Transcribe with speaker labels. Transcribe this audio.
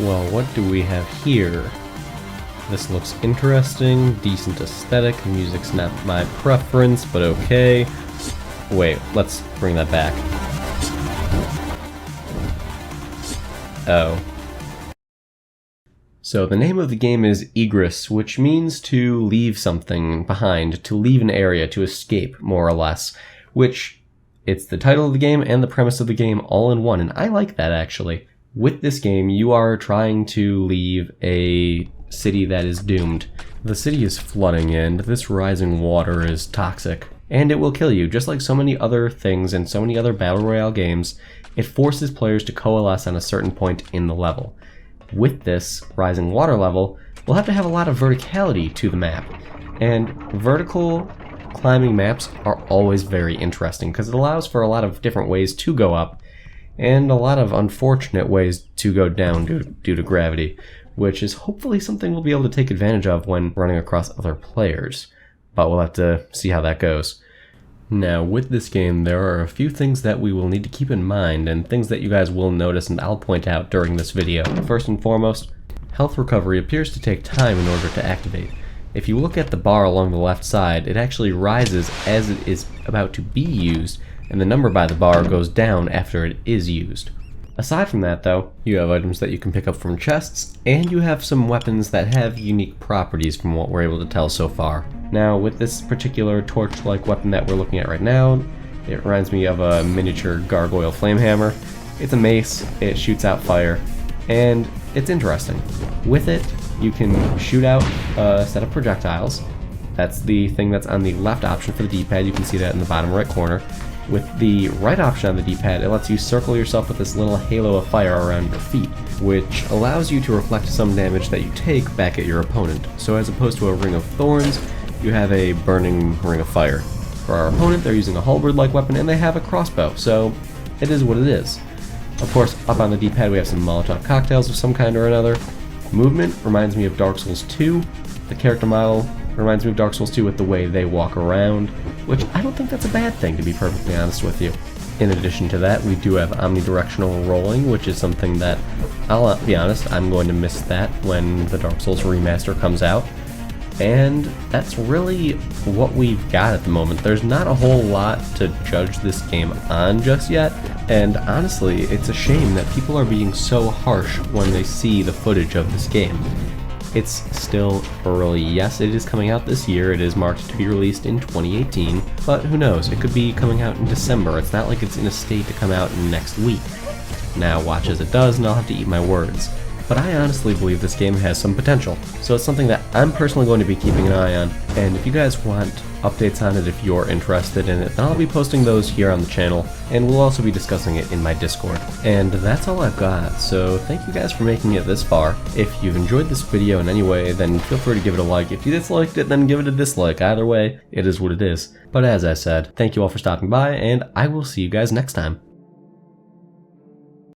Speaker 1: Well, what do we have here? This looks interesting, decent aesthetic, music's not my preference, but okay. Wait, let's bring that back. Oh. So the name of the game is Egress, which means to leave something behind, to leave an area, to escape, more or less. Which, it's the title of the game and the premise of the game all in one, and I like that actually. With this game, you are trying to leave a city that is doomed. The city is flooding, and this rising water is toxic. And it will kill you, just like so many other things in so many other Battle Royale games. It forces players to coalesce on a certain point in the level. With this rising water level, we'll have to have a lot of verticality to the map. And vertical climbing maps are always very interesting, because it allows for a lot of different ways to go up, and a lot of unfortunate ways to go down due to gravity, which is hopefully something we'll be able to take advantage of when running across other players. But we'll have to see how that goes. Now, with this game, there are a few things that we will need to keep in mind, and things that you guys will notice and I'll point out during this video. First and foremost, health recovery appears to take time in order to activate. If you look at the bar along the left side, it actually rises as it is about to be used, and the number by the bar goes down after it is used. Aside from that though, you have items that you can pick up from chests, and you have some weapons that have unique properties from what we're able to tell so far. Now, with this particular torch-like weapon that we're looking at right now, it reminds me of a miniature gargoyle flame hammer. It's a mace, it shoots out fire, and it's interesting. With it, you can shoot out a set of projectiles. That's the thing that's on the left option for the D-pad, you can see that in the bottom right corner. With the right option on the D-pad, it lets you circle yourself with this little halo of fire around your feet, which allows you to reflect some damage that you take back at your opponent. So as opposed to a ring of thorns, you have a burning ring of fire. For our opponent, they're using a halberd-like weapon, and they have a crossbow, so it is what it is. Of course, up on the D-pad we have some Molotov cocktails of some kind or another. Movement reminds me of Dark Souls 2. The character model reminds me of Dark Souls 2 with the way they walk around, which I don't think that's a bad thing, to be perfectly honest with you. In addition to that, we do have omnidirectional rolling, which is something that, I'll be honest, I'm going to miss that when the Dark Souls remaster comes out. And that's really what we've got at the moment. There's not a whole lot to judge this game on just yet, and honestly, it's a shame that people are being so harsh when they see the footage of this game. It's still early. Yes, it is coming out this year. It is marked to be released in 2018, but who knows? It could be coming out in December. It's not like it's in a state to come out next week. Now, watch as it does, and I'll have to eat my words. But I honestly believe this game has some potential, so it's something that I'm personally going to be keeping an eye on, and if you guys want updates on it, if you're interested in it, then I'll be posting those here on the channel, and we'll also be discussing it in my Discord. And that's all I've got, so thank you guys for making it this far. If you've enjoyed this video in any way, then feel free to give it a like. If you disliked it, then give it a dislike. Either way, it is what it is. But as I said, thank you all for stopping by, and I will see you guys next time.